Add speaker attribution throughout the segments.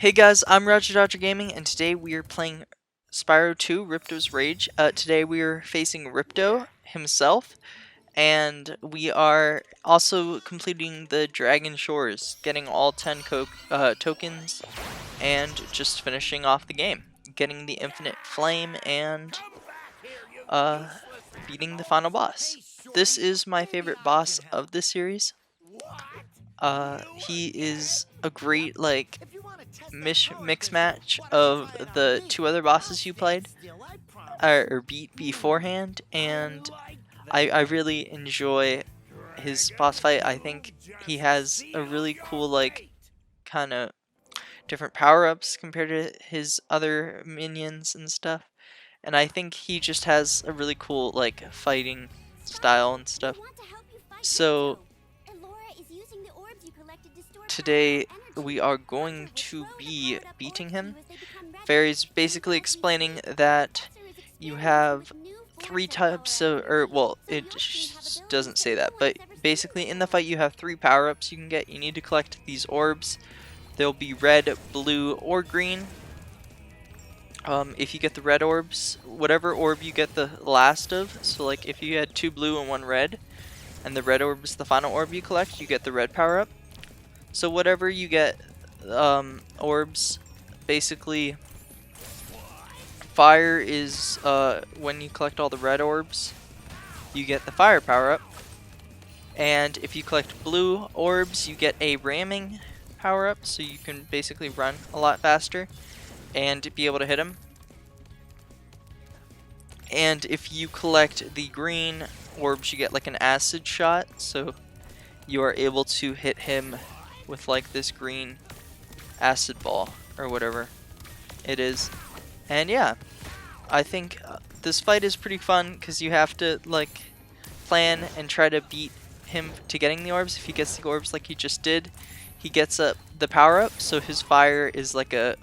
Speaker 1: Hey guys, I'm Roger Dodger Gaming, and today we are playing Spyro 2, Ripto's Rage. Today we are facing Ripto himself, and we are also completing the Dragon Shores, getting all 10 tokens, and just finishing off the game. Getting the Infinite Flame, and beating the final boss. This is my favorite boss of the series. He is a great, mix match of the two other bosses you played or beat beforehand, and I really enjoy his boss fight. I think he has a really cool kind of different power-ups compared to his other minions and stuff, and I think he just has a really cool fighting style and stuff. So today we are going to be beating him. Fairy's basically explaining that you have three types of, it doesn't say that, but basically in the fight you have three power-ups you can get. You need to collect these orbs. They'll be red, blue, or green. If you get the red orbs, whatever orb you get the last of, so like if you had 2 blue and 1 red, and the red orb is the final orb you collect, you get the red power-up. So whatever you get, orbs, basically, fire is, when you collect all the red orbs, you get the fire power-up. And if you collect blue orbs, you get a ramming power-up, so you can basically run a lot faster and be able to hit him. And if you collect the green orbs, you get like an acid shot, so you are able to hit him with like this green acid ball or whatever it is. And yeah, I think this fight is pretty fun because you have to plan and try to beat him to getting the orbs. If he gets the orbs like he just did, he gets up the power up, so his fire is like a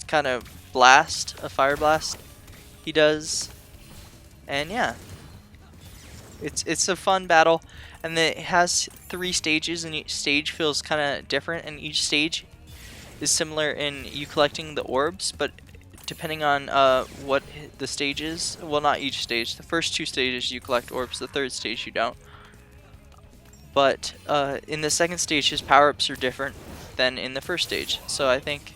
Speaker 1: kind of blast, a fire blast he does. And yeah, it's a fun battle, and it has 3 stages, and each stage feels kind of different, and each stage is similar in you collecting the orbs, but depending on what the stage is, well, not each stage, the first 2 stages you collect orbs, the 3rd stage you don't. But in the 2nd stage his power-ups are different than in the 1st stage, so I think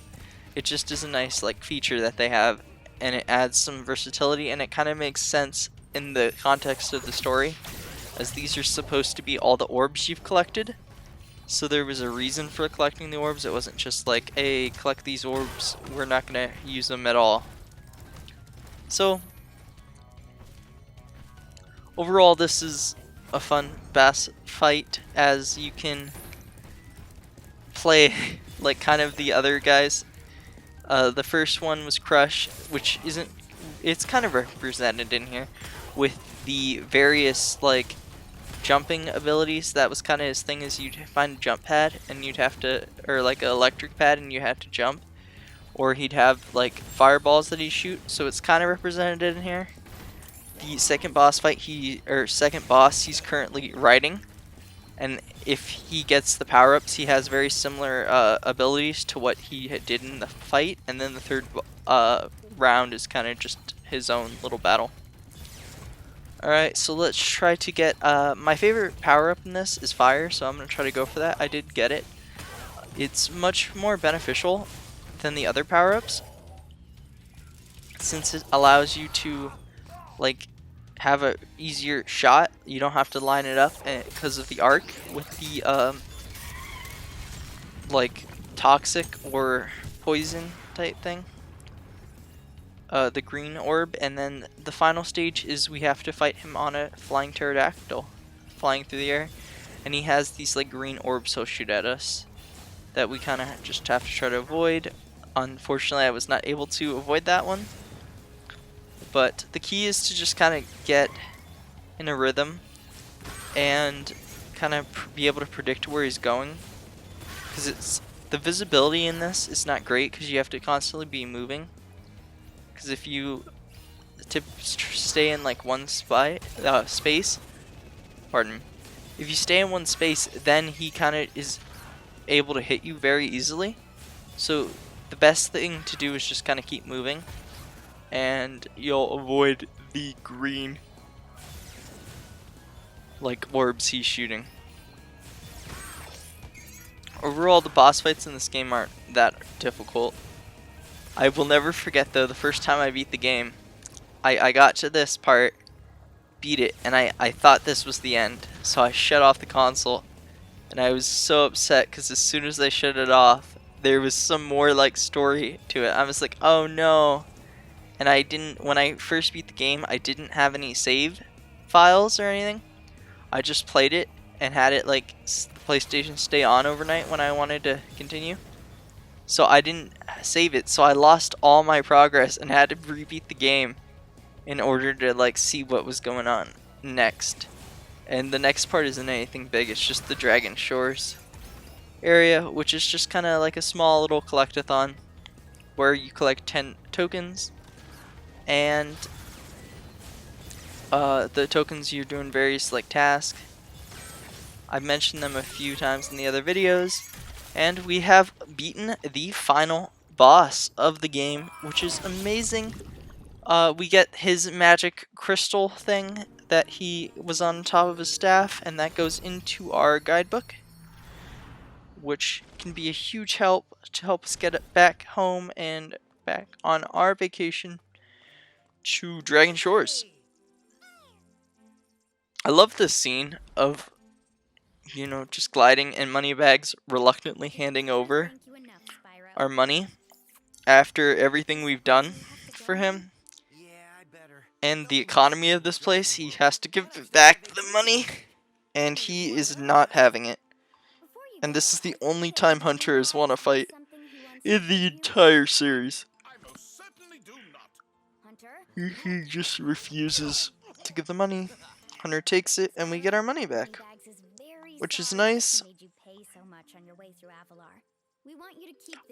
Speaker 1: it just is a nice feature that they have, and it adds some versatility, and it kind of makes sense in the context of the story, as these are supposed to be all the orbs you've collected. So there was a reason for collecting the orbs. It wasn't just like, hey, collect these orbs, we're not gonna use them at all. So overall, this is a fun boss fight, as you can play like kind of the other guys. The first one was Crush, which isn't, it's kind of represented in here with the various jumping abilities. That was kind of his thing, is you'd find a jump pad and you'd have to, or like an electric pad, and you have to jump, or he'd have fireballs that he'd shoot, so it's kind of represented in here. The second boss fight, he's currently riding, and if he gets the power-ups, he has very similar abilities to what he did in the fight. And then the 3rd round is kind of just his own little battle. Alright, so let's try to get, my favorite power-up in this is fire, so I'm going to try to go for that. I did get it. It's much more beneficial than the other power-ups, since it allows you to have a easier shot. You don't have to line it up because of the arc with the toxic or poison type thing. The green orb, and then the final stage is we have to fight him on a flying pterodactyl flying through the air, and he has these green orbs he'll shoot at us that we kind of just have to try to avoid. Unfortunately, I was not able to avoid that one, but the key is to just kind of get in a rhythm and kind of be able to predict where he's going, because the visibility in this is not great because you have to constantly be moving. Because if you stay in one space, if you stay in one space, then he kind of is able to hit you very easily. So the best thing to do is just kind of keep moving, and you'll avoid the green like orbs he's shooting. Overall, the boss fights in this game aren't that difficult. I will never forget though, the first time I beat the game, I got to this part, beat it, and I thought this was the end. So I shut off the console, and I was so upset because as soon as I shut it off, there was some more like story to it. I was like, oh no. And I didn't, when I first beat the game, I didn't have any save files or anything. I just played it and had it like the PlayStation stay on overnight when I wanted to continue. So I didn't save it, so I lost all my progress and had to rebeat the game in order to like see what was going on next. And the next part isn't anything big, it's just the Dragon Shores area, which is just kind of like a small little collectathon where you collect 10 tokens, and the tokens you're doing various like tasks. I've mentioned them a few times in the other videos, and we have beaten the final boss of the game, which is amazing. We get his magic crystal thing that he was on top of his staff, and that goes into our guidebook, which can be a huge help to help us get it back home and back on our vacation to Dragon Shores. I love this scene of, you know, just gliding in money bags, reluctantly handing over our money after everything we've done for him. And the economy of this place, he has to give back the money, and he is not having it. And this is the only time Hunter has won a fight in the entire series. He just refuses to give the money. Hunter takes it, and we get our money back, which is nice.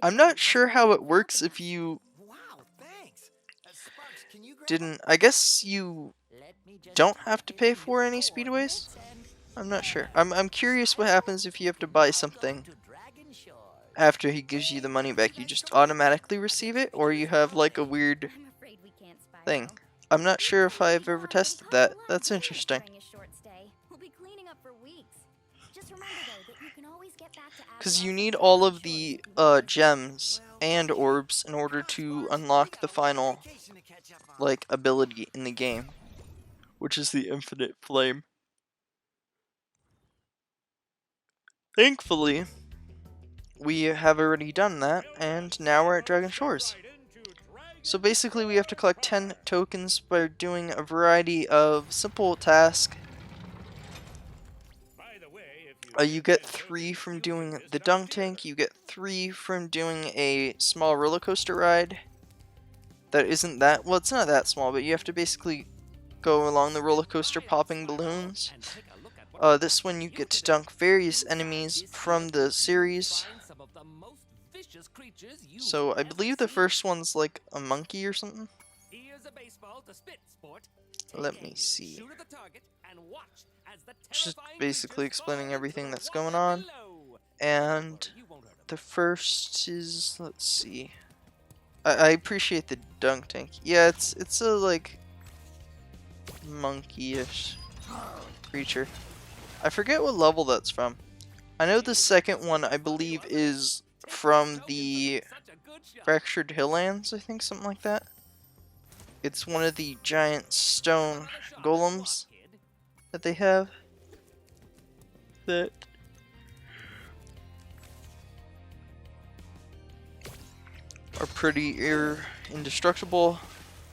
Speaker 1: I'm not sure how it works if you didn't. I guess you don't have to pay for any speedways. I'm not sure. I'm curious what happens if you have to buy something after he gives you the money back. You just automatically receive it, or you have like a weird thing. I'm not sure if I've ever tested that. That's interesting. Because you need all of the gems and orbs in order to unlock the final like ability in the game, which is the infinite flame. Thankfully, we have already done that, and now we're at Dragon Shores. So basically we have to collect 10 tokens by doing a variety of simple tasks. You get 3 from doing the dunk tank, you get 3 from doing a small roller coaster ride. That isn't that, well, it's not that small, but you have to basically go along the roller coaster popping balloons. This one you get to dunk various enemies from the series. So I believe the first one's like a monkey or something. Let me see. Just basically explaining everything that's going on. And the first is, let's see. I appreciate the dunk tank. Yeah, it's a like monkey-ish creature. I forget what level that's from. I know the second one I believe is from the Fractured Hilllands, I think, something like that. It's one of the giant stone golems that they have that are pretty indestructible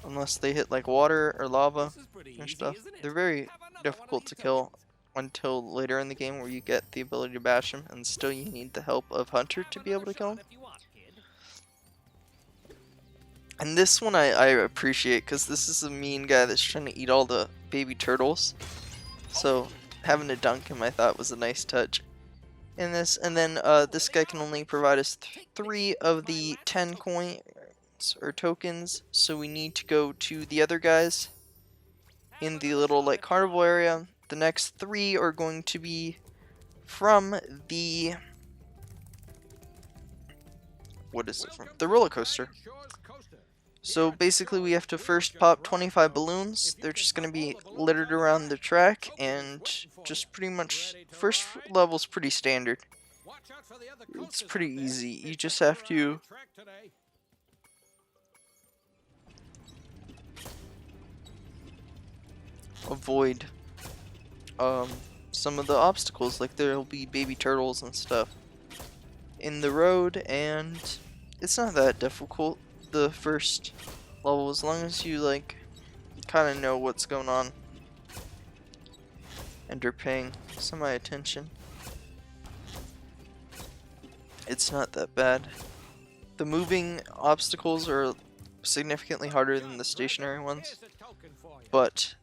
Speaker 1: unless they hit like water or lava and stuff. They're very difficult to kill until later in the game where you get the ability to bash them, and still you need the help of Hunter to be able to kill them. And this one I appreciate because this is a mean guy that's trying to eat all the baby turtles. So having to dunk him I thought was a nice touch in this. And then this guy can only provide us 3 of the 10 coins or tokens, so we need to go to the other guys in the little like carnival area. The next 3 are going to be from the what is it from? The roller coaster. So basically we have to first pop 25 balloons. They're just going to be littered around the track, and just pretty much, first level's pretty standard. It's pretty easy. You just have to avoid some of the obstacles, like there'll be baby turtles and stuff in the road, and it's not that difficult, the first level, as long as you like kind of know what's going on and are paying semi-attention. It's not that bad. The moving obstacles are significantly harder than the stationary ones, but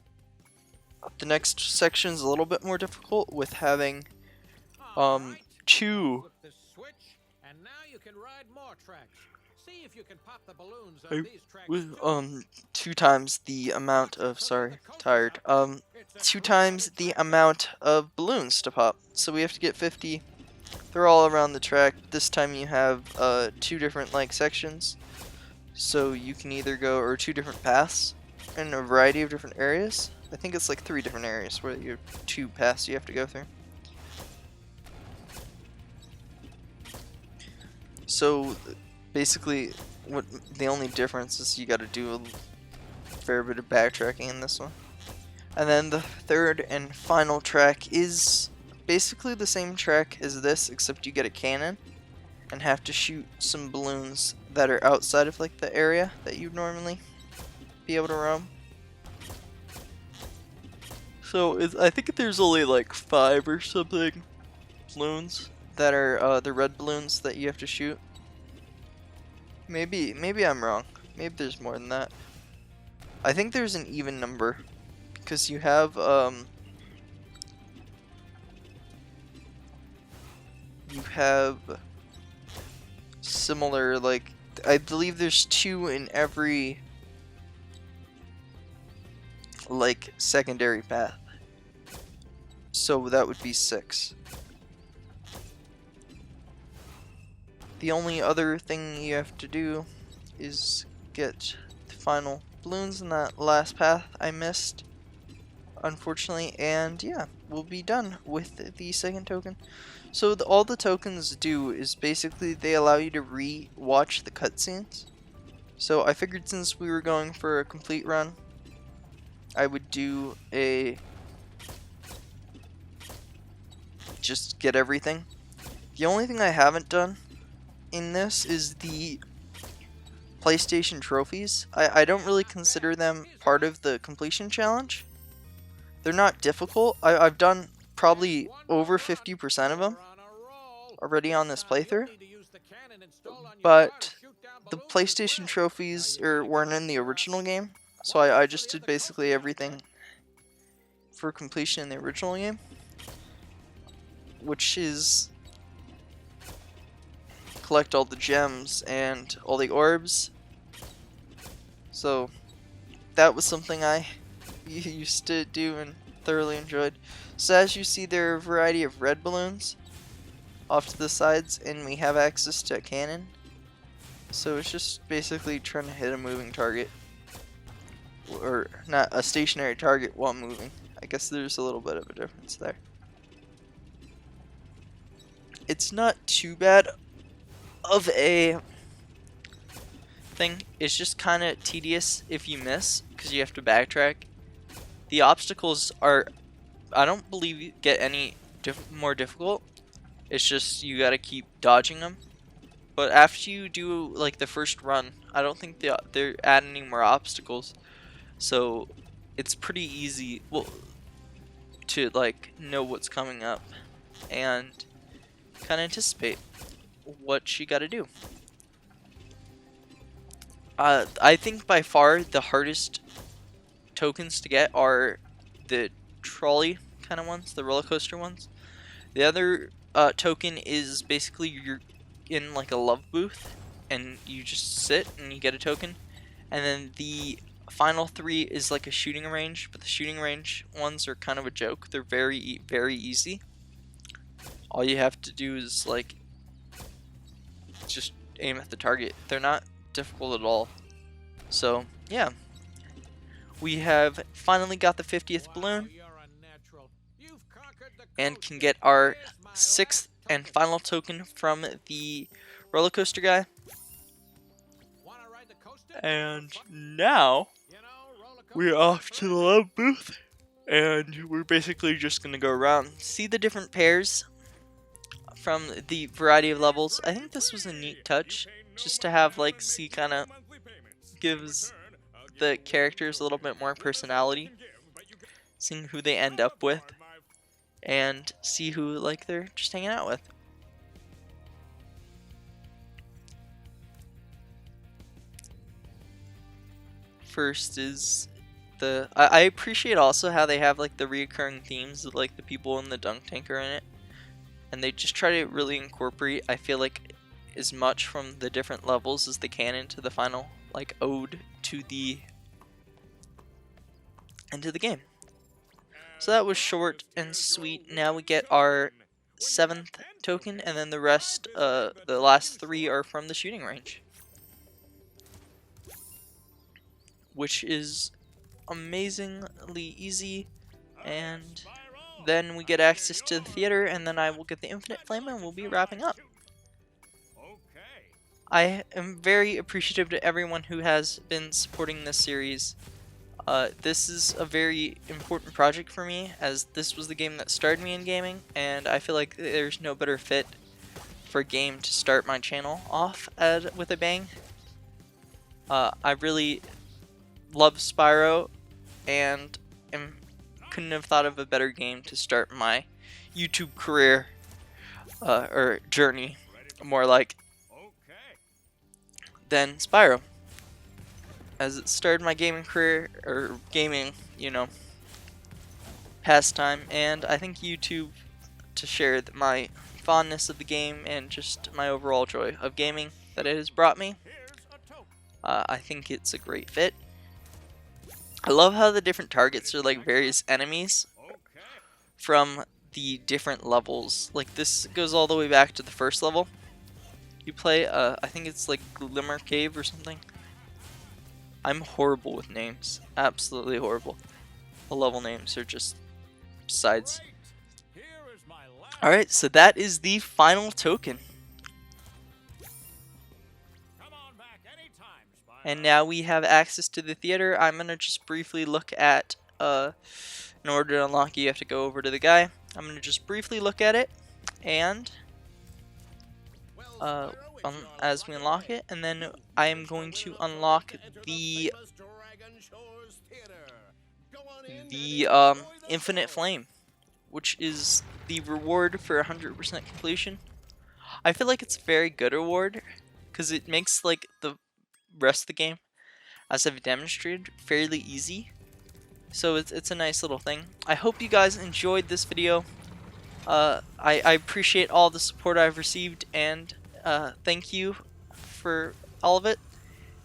Speaker 1: the next section's a little bit more difficult, with having two two times the amount of, sorry, tired, 2 times the amount of balloons to pop. So we have to get 50. They're all around the track. This time you have 2 different like sections, so you can either go, or 2 different paths in a variety of different areas. I think it's like 3 different areas where you have 2 paths you have to go through. So basically, what the only difference is you got to do a fair bit of backtracking in this one. And then the third and final track is basically the same track as this, except you get a cannon and have to shoot some balloons that are outside of like the area that you'd normally be able to roam. So I think there's only like 5 or something balloons that are the red balloons that you have to shoot. Maybe I'm wrong. Maybe there's more than that. I think there's an even number, because you have similar, like, I believe there's 2 in every like secondary path. So that would be 6. The only other thing you have to do is get the final balloons in that last path I missed, unfortunately, and yeah, we'll be done with the second token. So all the tokens do is basically they allow you to re-watch the cutscenes. So I figured since we were going for a complete run, I would do just get everything. The only thing I haven't done in this is the PlayStation trophies. I don't really consider them part of the completion challenge. They're not difficult. I've done probably over 50% of them already on this playthrough, but the PlayStation trophies weren't in the original game, so I just did basically everything for completion in the original game, which is collect all the gems and all the orbs. So that was something I used to do and thoroughly enjoyed. So as you see, there are a variety of red balloons off to the sides, and we have access to a cannon. So it's just basically trying to hit a moving target, or not a stationary target while moving. I guess there's a little bit of a difference there. It's not too bad of a thing. It's just kind of tedious if you miss, because you have to backtrack. The obstacles are, I don't believe, get any more difficult. It's just you gotta keep dodging them. But after you do like the first run, I don't think they're adding any more obstacles. So it's pretty easy, well, to like know what's coming up and kind of anticipate what you gotta do. I think by far the hardest tokens to get are the trolley kind of ones, the roller coaster ones. The other token is basically you're in like a love booth and you just sit and you get a token. And then the final 3 is like a shooting range, but the shooting range ones are kind of a joke. They're very easy. All you have to do is like just aim at the target. They're not difficult at all. So yeah, we have finally got the 50th balloon and can get our 6th and final token from the roller coaster guy. And now we're off to the love booth, and we're basically just gonna go around, see the different pairs from the variety of levels. I think this was a neat touch, just to have like see kind of gives the characters a little bit more personality, seeing who they end up with, and see who like they're just hanging out with. First is the I appreciate also how they have like the reoccurring themes of like the people in the dunk tank are in it, and they just try to really incorporate, I feel like, as much from the different levels as they can into the final like ode to the end of the game. So that was short and sweet. Now we get our 7th token, and then the rest, the last 3 are from the shooting range, which is amazingly easy. And then we get access to the theater, and then I will get the infinite flame, and we'll be wrapping up. I am very appreciative to everyone who has been supporting this series. This is a very important project for me, as this was the game that started me in gaming, and I feel like there's no better fit for a game to start my channel off with a bang. I really love Spyro, and couldn't have thought of a better game to start my YouTube career, or journey, more like, than Spyro, as it started my gaming career, or gaming, you know, pastime, and I think YouTube to share my fondness of the game and just my overall joy of gaming that it has brought me. I think it's a great fit. I love how the different targets are like various enemies from the different levels. Like this goes all the way back to the first level. You play, I think it's like Glimmer Cave or something. I'm horrible with names. Absolutely horrible. The level names are just sides. Alright, so that is the final token. And now we have access to the theater. I'm going to just briefly look at, in order to unlock it, you have to go over to the guy. I'm going to just briefly look at it, and as we unlock it, and then I am going to unlock the infinite flame, which is the reward for 100% completion. I feel like it's a very good reward, because it makes like the rest of the game, as I've demonstrated, fairly easy. So it's a nice little thing. I hope you guys enjoyed this video. I appreciate all the support I've received, and thank you for all of it.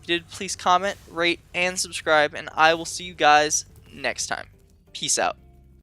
Speaker 1: If you did, please comment, rate, and subscribe, and I will see you guys next time. Peace out.